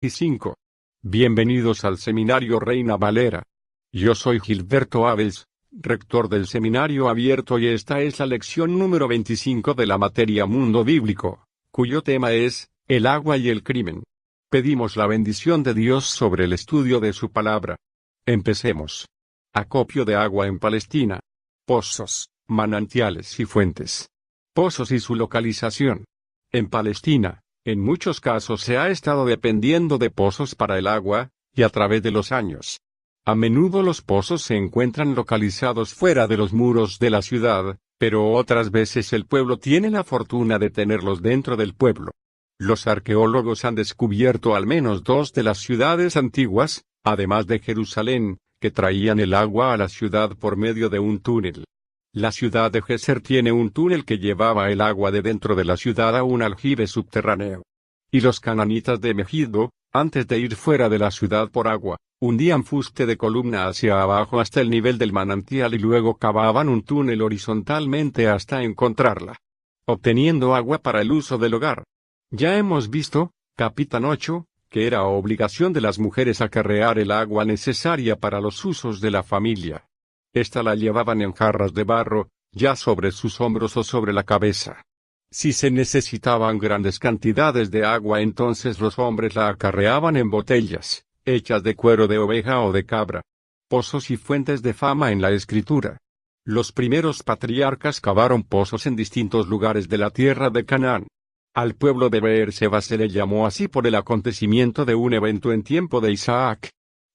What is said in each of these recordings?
y 5. Bienvenidos al Seminario Reina Valera. Yo soy Gilberto Abels, rector del Seminario Abierto, y esta es la lección número 25 de la materia Mundo Bíblico, cuyo tema es, el agua y el crimen. Pedimos la bendición de Dios sobre el estudio de su palabra. Empecemos. Acopio de agua en Palestina. Pozos, manantiales y fuentes. Pozos y su localización. En Palestina, en muchos casos se ha estado dependiendo de pozos para el agua, y a través de los años. A menudo los pozos se encuentran localizados fuera de los muros de la ciudad, pero otras veces el pueblo tiene la fortuna de tenerlos dentro del pueblo. Los arqueólogos han descubierto al menos 2 de las ciudades antiguas, además de Jerusalén, que traían el agua a la ciudad por medio de un túnel. La ciudad de Geser tiene un túnel que llevaba el agua de dentro de la ciudad a un aljibe subterráneo. Y los cananitas de Megido, antes de ir fuera de la ciudad por agua, hundían fuste de columna hacia abajo hasta el nivel del manantial y luego cavaban un túnel horizontalmente hasta encontrarla, obteniendo agua para el uso del hogar. Ya hemos visto, capítulo 8, que era obligación de las mujeres acarrear el agua necesaria para los usos de la familia. Esta la llevaban en jarras de barro, ya sobre sus hombros o sobre la cabeza. Si se necesitaban grandes cantidades de agua, entonces los hombres la acarreaban en botellas, hechas de cuero de oveja o de cabra. Pozos y fuentes de fama en la Escritura. Los primeros patriarcas cavaron pozos en distintos lugares de la tierra de Canaán. Al pueblo de Beerseba se le llamó así por el acontecimiento de un evento en tiempo de Isaac.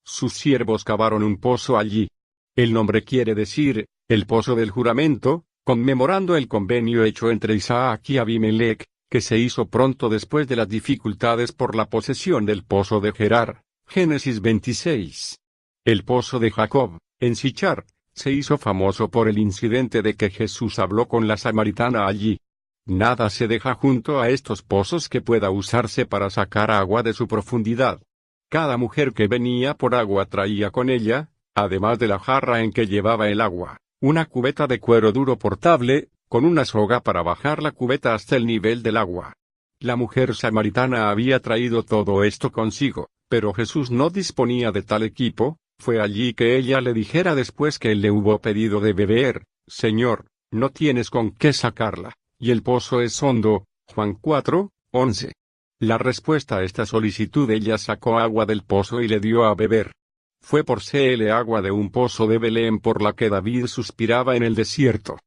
Sus siervos cavaron un pozo allí. El nombre quiere decir, el pozo del juramento, conmemorando el convenio hecho entre Isaac y Abimelech, que se hizo pronto después de las dificultades por la posesión del pozo de Gerar. Génesis 26. El pozo de Jacob, en Sichar, se hizo famoso por el incidente de que Jesús habló con la samaritana allí. Nada se deja junto a estos pozos que pueda usarse para sacar agua de su profundidad. Cada mujer que venía por agua traía con ella, además de la jarra en que llevaba el agua, una cubeta de cuero duro portable, con una soga para bajar la cubeta hasta el nivel del agua. La mujer samaritana había traído todo esto consigo, pero Jesús no disponía de tal equipo. Fue allí que ella le dijera después que él le hubo pedido de beber: Señor, no tienes con qué sacarla, y el pozo es hondo. Juan 4:11. La respuesta a esta solicitud: ella sacó agua del pozo y le dio a beber. Fue por el agua de un pozo de Belén por la que David suspiraba en el desierto.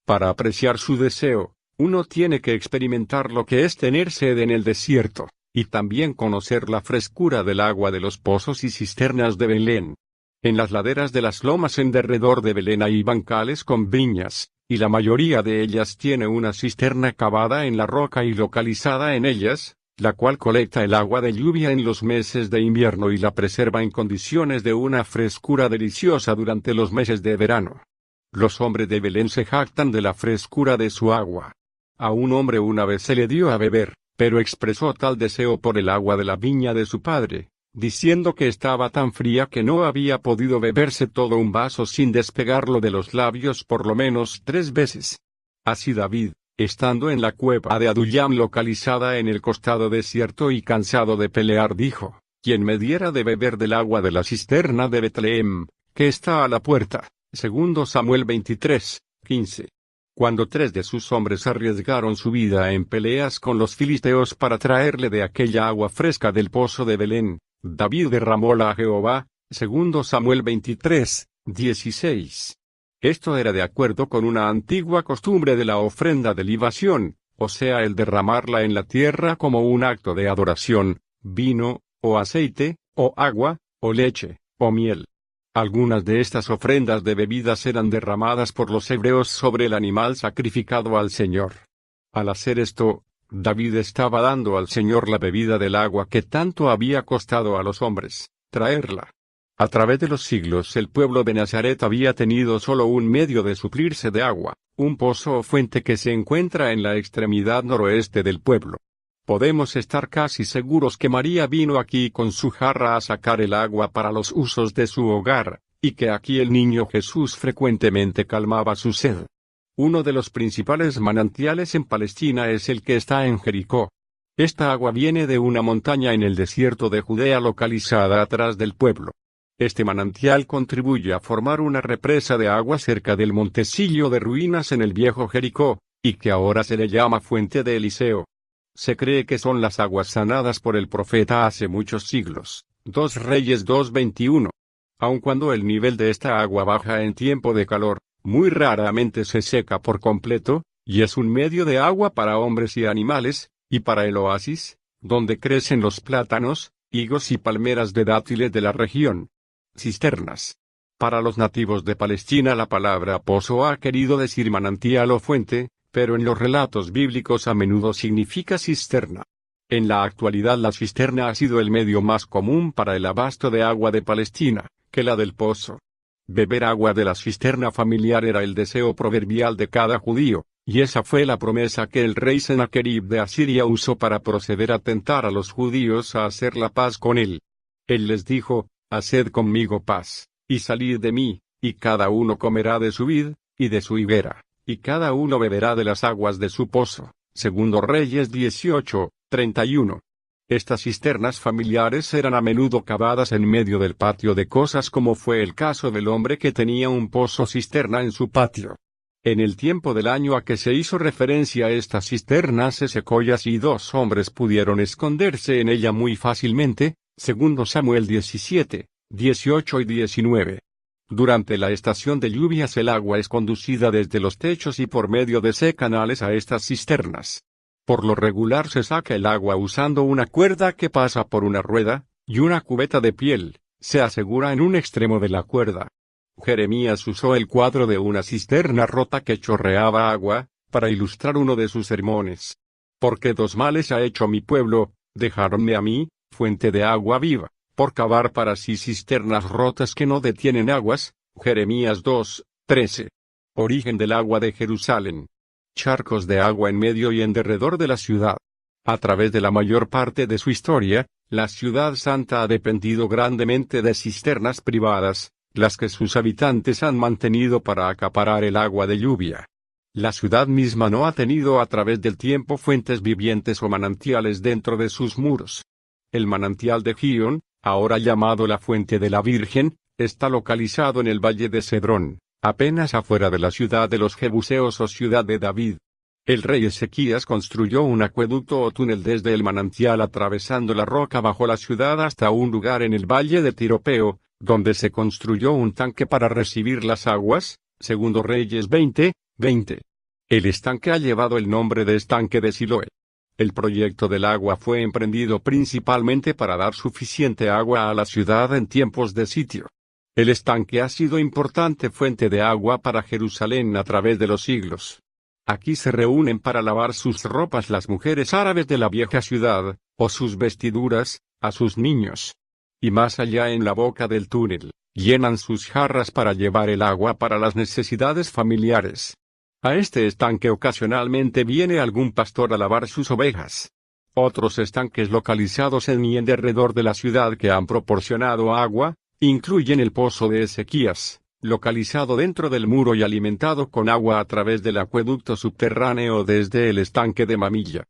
Para apreciar su deseo, uno tiene que experimentar lo que es tener sed en el desierto, y también conocer la frescura del agua de los pozos y cisternas de Belén. En las laderas de las lomas en derredor de Belén hay bancales con viñas, y la mayoría de ellas tiene una cisterna cavada en la roca y localizada en ellas, la cual colecta el agua de lluvia en los meses de invierno y la preserva en condiciones de una frescura deliciosa durante los meses de verano. Los hombres de Belén se jactan de la frescura de su agua. A un hombre una vez se le dio a beber, pero expresó tal deseo por el agua de la viña de su padre, diciendo que estaba tan fría que no había podido beberse todo un vaso sin despegarlo de los labios por lo menos 3 veces. Así David, estando en la cueva de Adullam localizada en el costado desierto y cansado de pelear, dijo: «Quien me diera de beber del agua de la cisterna de Betlehem, que está a la puerta». 2 Samuel 23:15. Cuando 3 de sus hombres arriesgaron su vida en peleas con los filisteos para traerle de aquella agua fresca del pozo de Belén, David derramóla a Jehová. 2 Samuel 23:16. Esto era de acuerdo con una antigua costumbre de la ofrenda de libación, o sea, el derramarla en la tierra como un acto de adoración, vino, o aceite, o agua, o leche, o miel. Algunas de estas ofrendas de bebidas eran derramadas por los hebreos sobre el animal sacrificado al Señor. Al hacer esto, David estaba dando al Señor la bebida del agua que tanto había costado a los hombres traerla. A través de los siglos el pueblo de Nazaret había tenido solo un medio de suplirse de agua, un pozo o fuente que se encuentra en la extremidad noroeste del pueblo. Podemos estar casi seguros que María vino aquí con su jarra a sacar el agua para los usos de su hogar, y que aquí el niño Jesús frecuentemente calmaba su sed. Uno de los principales manantiales en Palestina es el que está en Jericó. Esta agua viene de una montaña en el desierto de Judea localizada atrás del pueblo. Este manantial contribuye a formar una represa de agua cerca del montecillo de ruinas en el viejo Jericó, y que ahora se le llama Fuente de Eliseo. Se cree que son las aguas sanadas por el profeta hace muchos siglos. 2 Reyes 2:21. Aun cuando el nivel de esta agua baja en tiempo de calor, muy raramente se seca por completo, y es un medio de agua para hombres y animales, y para el oasis, donde crecen los plátanos, higos y palmeras de dátiles de la región. Cisternas. Para los nativos de Palestina la palabra pozo ha querido decir manantial o fuente, pero en los relatos bíblicos a menudo significa cisterna. En la actualidad la cisterna ha sido el medio más común para el abasto de agua de Palestina, que la del pozo. Beber agua de la cisterna familiar era el deseo proverbial de cada judío, y esa fue la promesa que el rey Sennacherib de Asiria usó para proceder a tentar a los judíos a hacer la paz con él. Él les dijo: «Haced conmigo paz, y salid de mí, y cada uno comerá de su vid, y de su higuera, y cada uno beberá de las aguas de su pozo». Segundo Reyes 18:31. Estas cisternas familiares eran a menudo cavadas en medio del patio de cosas, como fue el caso del hombre que tenía un pozo cisterna en su patio. En el tiempo del año a que se hizo referencia esta cisterna se secó y así 2 hombres pudieron esconderse en ella muy fácilmente. Segundo Samuel 17, 18 y 19. Durante la estación de lluvias el agua es conducida desde los techos y por medio de canales a estas cisternas. Por lo regular se saca el agua usando una cuerda que pasa por una rueda, y una cubeta de piel se asegura en un extremo de la cuerda. Jeremías usó el cuadro de una cisterna rota que chorreaba agua, para ilustrar uno de sus sermones. «Porque 2 males ha hecho mi pueblo, dejáronme a mí, fuente de agua viva, por cavar para sí cisternas rotas que no detienen aguas». Jeremías 2:13. Origen del agua de Jerusalén. Charcos de agua en medio y en derredor de la ciudad. A través de la mayor parte de su historia, la ciudad santa ha dependido grandemente de cisternas privadas, las que sus habitantes han mantenido para acaparar el agua de lluvia. La ciudad misma no ha tenido a través del tiempo fuentes vivientes o manantiales dentro de sus muros. El manantial de Gihón, ahora llamado la Fuente de la Virgen, está localizado en el valle de Cedrón, apenas afuera de la ciudad de los Jebuseos o ciudad de David. El rey Ezequías construyó un acueducto o túnel desde el manantial atravesando la roca bajo la ciudad hasta un lugar en el valle de Tiropeo, donde se construyó un tanque para recibir las aguas. Segundo Reyes 20:20. El estanque ha llevado el nombre de estanque de Siloé. El proyecto del agua fue emprendido principalmente para dar suficiente agua a la ciudad en tiempos de sitio. El estanque ha sido importante fuente de agua para Jerusalén a través de los siglos. Aquí se reúnen para lavar sus ropas las mujeres árabes de la vieja ciudad, o sus vestiduras, a sus niños. Y más allá en la boca del túnel, llenan sus jarras para llevar el agua para las necesidades familiares. A este estanque ocasionalmente viene algún pastor a lavar sus ovejas. Otros estanques localizados en y en derredor de la ciudad que han proporcionado agua, incluyen el pozo de Ezequías, localizado dentro del muro y alimentado con agua a través del acueducto subterráneo desde el estanque de Mamilla.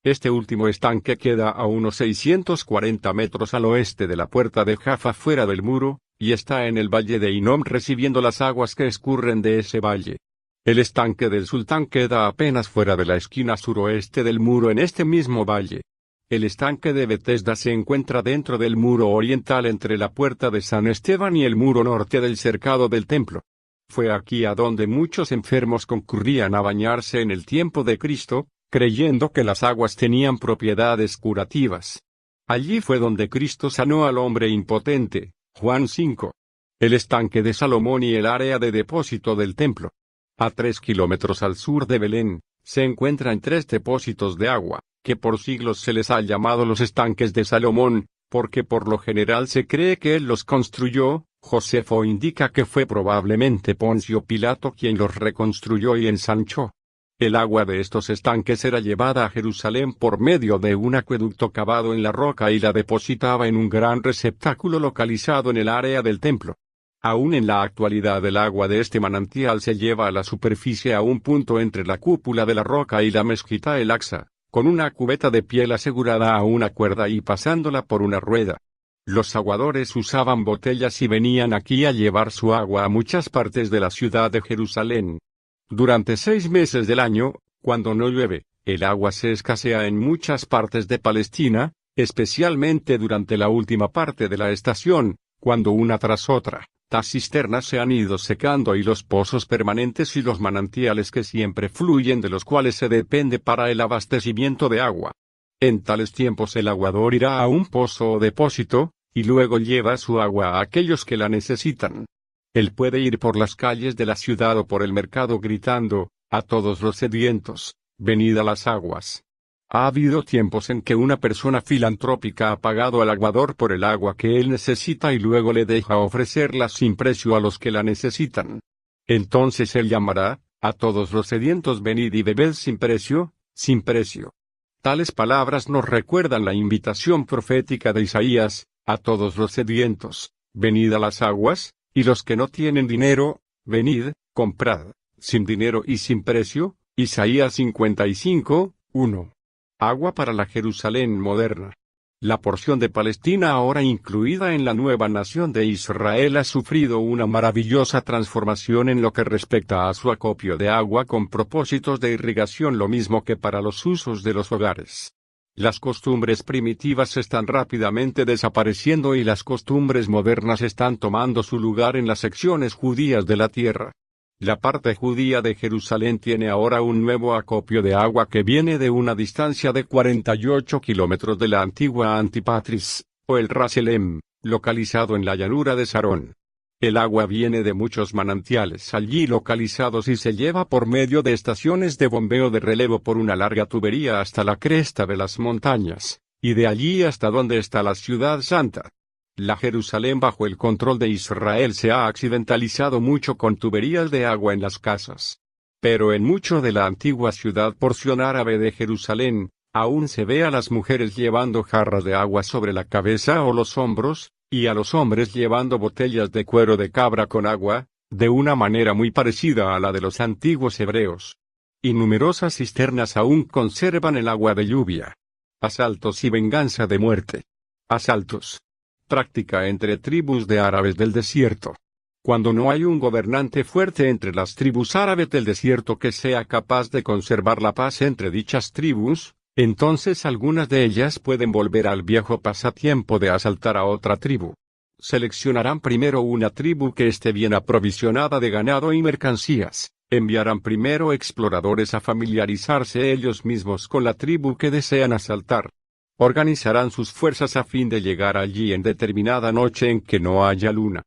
Este último estanque queda a unos 640 metros al oeste de la puerta de Jaffa fuera del muro, y está en el valle de Hinnom recibiendo las aguas que escurren de ese valle. El estanque del Sultán queda apenas fuera de la esquina suroeste del muro en este mismo valle. El estanque de Betesda se encuentra dentro del muro oriental entre la puerta de San Esteban y el muro norte del cercado del templo. Fue aquí a donde muchos enfermos concurrían a bañarse en el tiempo de Cristo, creyendo que las aguas tenían propiedades curativas. Allí fue donde Cristo sanó al hombre impotente. Juan 5. El estanque de Salomón y el área de depósito del templo. A 3 kilómetros al sur de Belén, se encuentran 3 depósitos de agua, que por siglos se les ha llamado los estanques de Salomón, porque por lo general se cree que él los construyó. Josefo indica que fue probablemente Poncio Pilato quien los reconstruyó y ensanchó. El agua de estos estanques era llevada a Jerusalén por medio de un acueducto cavado en la roca y la depositaba en un gran receptáculo localizado en el área del templo. Aún en la actualidad el agua de este manantial se lleva a la superficie a un punto entre la cúpula de la roca y la mezquita El Aqsa, con una cubeta de piel asegurada a una cuerda y pasándola por una rueda. Los aguadores usaban botellas y venían aquí a llevar su agua a muchas partes de la ciudad de Jerusalén. Durante 6 meses del año, cuando no llueve, el agua se escasea en muchas partes de Palestina, especialmente durante la última parte de la estación, cuando una tras otra, las cisternas se han ido secando y los pozos permanentes y los manantiales que siempre fluyen de los cuales se depende para el abastecimiento de agua. En tales tiempos el aguador irá a un pozo o depósito, y luego lleva su agua a aquellos que la necesitan. Él puede ir por las calles de la ciudad o por el mercado gritando, a todos los sedientos, venid a las aguas. Ha habido tiempos en que una persona filantrópica ha pagado al aguador por el agua que él necesita y luego le deja ofrecerla sin precio a los que la necesitan. Entonces él llamará, a todos los sedientos venid y bebed sin precio, sin precio. Tales palabras nos recuerdan la invitación profética de Isaías, a todos los sedientos, venid a las aguas, y los que no tienen dinero, venid, comprad, sin dinero y sin precio. Isaías 55, 1. Agua para la Jerusalén moderna. La porción de Palestina ahora incluida en la nueva nación de Israel ha sufrido una maravillosa transformación en lo que respecta a su acopio de agua con propósitos de irrigación, lo mismo que para los usos de los hogares. Las costumbres primitivas están rápidamente desapareciendo y las costumbres modernas están tomando su lugar en las secciones judías de la tierra. La parte judía de Jerusalén tiene ahora un nuevo acopio de agua que viene de una distancia de 48 kilómetros de la antigua Antipatris, o el Raselem, localizado en la llanura de Sarón. El agua viene de muchos manantiales allí localizados y se lleva por medio de estaciones de bombeo de relevo por una larga tubería hasta la cresta de las montañas, y de allí hasta donde está la ciudad santa. La Jerusalén bajo el control de Israel se ha accidentalizado mucho con tuberías de agua en las casas. Pero en mucho de la antigua ciudad porción árabe de Jerusalén, aún se ve a las mujeres llevando jarras de agua sobre la cabeza o los hombros, y a los hombres llevando botellas de cuero de cabra con agua, de una manera muy parecida a la de los antiguos hebreos. Y numerosas cisternas aún conservan el agua de lluvia. Asaltos y venganza de muerte. Asaltos. Práctica entre tribus de árabes del desierto. Cuando no hay un gobernante fuerte entre las tribus árabes del desierto que sea capaz de conservar la paz entre dichas tribus, entonces algunas de ellas pueden volver al viejo pasatiempo de asaltar a otra tribu. Seleccionarán primero una tribu que esté bien aprovisionada de ganado y mercancías, enviarán primero exploradores a familiarizarse ellos mismos con la tribu que desean asaltar. Organizarán sus fuerzas a fin de llegar allí en determinada noche en que no haya luna.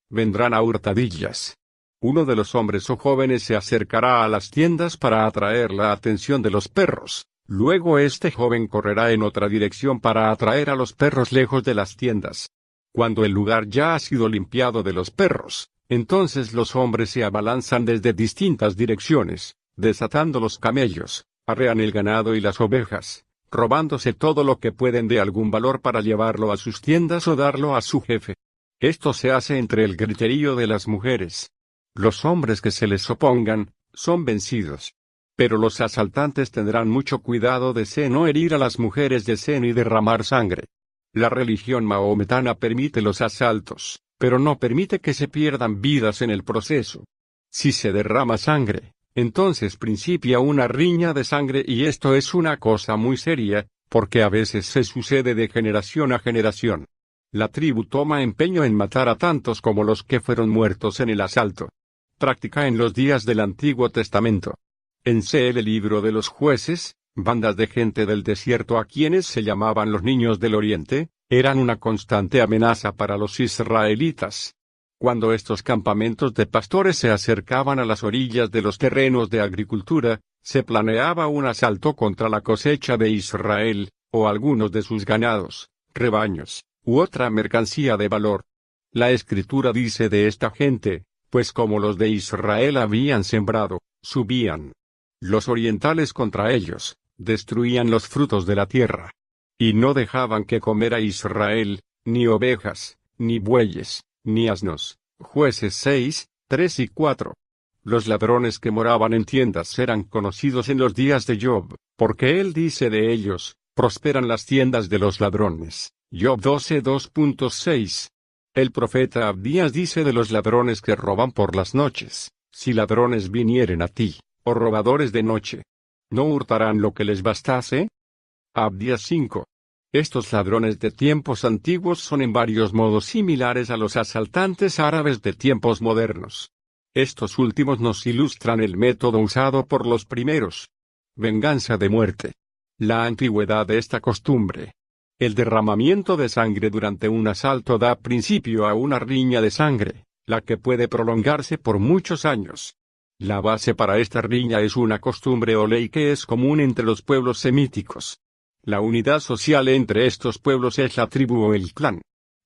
Vendrán a hurtadillas. Uno de los hombres o jóvenes se acercará a las tiendas para atraer la atención de los perros. Luego este joven correrá en otra dirección para atraer a los perros lejos de las tiendas. Cuando el lugar ya ha sido limpiado de los perros, entonces los hombres se abalanzan desde distintas direcciones, desatando los camellos, arrean el ganado y las ovejas, robándose todo lo que pueden de algún valor para llevarlo a sus tiendas o darlo a su jefe. Esto se hace entre el griterío de las mujeres. Los hombres que se les opongan, son vencidos. Pero los asaltantes tendrán mucho cuidado de no herir a las mujeres de ni derramar sangre. La religión mahometana permite los asaltos, pero no permite que se pierdan vidas en el proceso. Si se derrama sangre, entonces principia una riña de sangre y esto es una cosa muy seria, porque a veces se sucede de generación a generación. La tribu toma empeño en matar a tantos como los que fueron muertos en el asalto. Práctica en los días del Antiguo Testamento. En el libro de los jueces, bandas de gente del desierto a quienes se llamaban los niños del oriente, eran una constante amenaza para los israelitas. Cuando estos campamentos de pastores se acercaban a las orillas de los terrenos de agricultura, se planeaba un asalto contra la cosecha de Israel, o algunos de sus ganados, rebaños, u otra mercancía de valor. La Escritura dice de esta gente, pues como los de Israel habían sembrado, subían los orientales contra ellos, destruían los frutos de la tierra. Y no dejaban que comer a Israel, ni ovejas, ni bueyes, ni asnos. Jueces 6, 3 y 4. Los ladrones que moraban en tiendas eran conocidos en los días de Job, porque él dice de ellos, prosperan las tiendas de los ladrones. Job 12:2.6. El profeta Abdías dice de los ladrones que roban por las noches, si ladrones vinieren a ti, o robadores de noche, ¿no hurtarán lo que les bastase? Abdías 5. Estos ladrones de tiempos antiguos son en varios modos similares a los asaltantes árabes de tiempos modernos. Estos últimos nos ilustran el método usado por los primeros. Venganza de muerte. La antigüedad de esta costumbre. El derramamiento de sangre durante un asalto da principio a una riña de sangre, la que puede prolongarse por muchos años. La base para esta riña es una costumbre o ley que es común entre los pueblos semíticos. La unidad social entre estos pueblos es la tribu o el clan.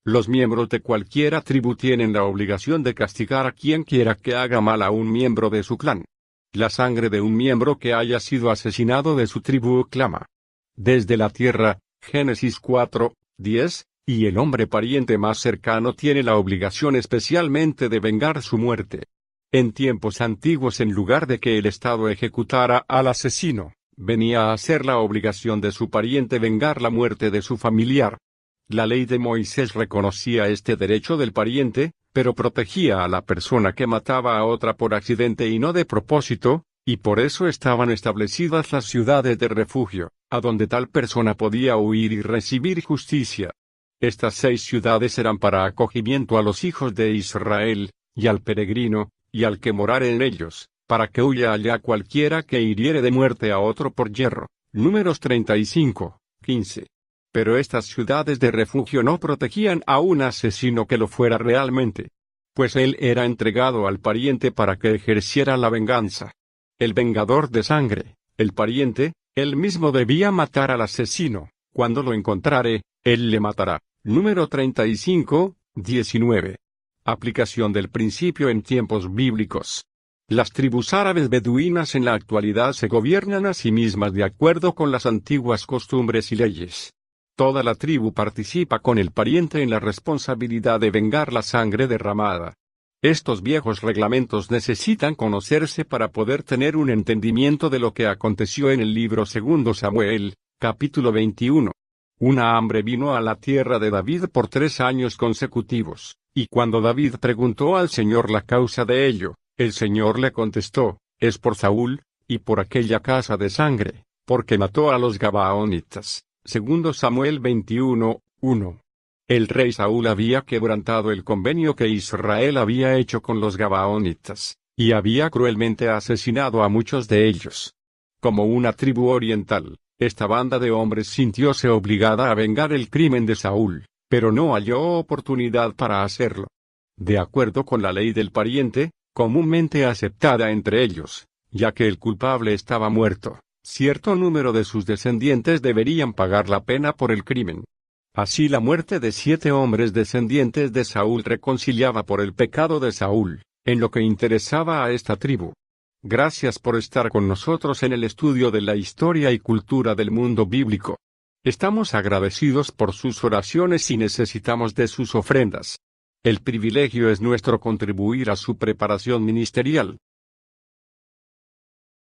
Los miembros de cualquiera tribu tienen la obligación de castigar a quien quiera que haga mal a un miembro de su clan. La sangre de un miembro que haya sido asesinado de su tribu clama desde la tierra, Génesis 4:10, y el hombre pariente más cercano tiene la obligación especialmente de vengar su muerte. En tiempos antiguos, en lugar de que el Estado ejecutara al asesino, venía a ser la obligación de su pariente vengar la muerte de su familiar. La ley de Moisés reconocía este derecho del pariente, pero protegía a la persona que mataba a otra por accidente y no de propósito, y por eso estaban establecidas las ciudades de refugio, a donde tal persona podía huir y recibir justicia. Estas 6 ciudades eran para acogimiento a los hijos de Israel, y al peregrino, y al que morare en ellos, para que huya allá cualquiera que hiriere de muerte a otro por yerro. Números 35:15. Pero estas ciudades de refugio no protegían a un asesino que lo fuera realmente, pues él era entregado al pariente para que ejerciera la venganza. El vengador de sangre, el pariente, él mismo debía matar al asesino. Cuando lo encontrare, él le matará. Número 35:19. Aplicación del principio en tiempos bíblicos. Las tribus árabes beduinas en la actualidad se gobiernan a sí mismas de acuerdo con las antiguas costumbres y leyes. Toda la tribu participa con el pariente en la responsabilidad de vengar la sangre derramada. Estos viejos reglamentos necesitan conocerse para poder tener un entendimiento de lo que aconteció en el libro 2 Samuel, capítulo 21. Una hambre vino a la tierra de David por 3 años consecutivos, y cuando David preguntó al Señor la causa de ello, el Señor le contestó, es por Saúl, y por aquella casa de sangre, porque mató a los Gabaonitas. 2 Samuel 21:1. El rey Saúl había quebrantado el convenio que Israel había hecho con los Gabaonitas, y había cruelmente asesinado a muchos de ellos. Como una tribu oriental, esta banda de hombres sintióse obligada a vengar el crimen de Saúl, pero no halló oportunidad para hacerlo. De acuerdo con la ley del pariente, comúnmente aceptada entre ellos, ya que el culpable estaba muerto, cierto número de sus descendientes deberían pagar la pena por el crimen. Así la muerte de 7 hombres descendientes de Saúl reconciliaba por el pecado de Saúl, en lo que interesaba a esta tribu. Gracias por estar con nosotros en el estudio de la historia y cultura del mundo bíblico. Estamos agradecidos por sus oraciones y necesitamos de sus ofrendas. El privilegio es nuestro contribuir a su preparación ministerial.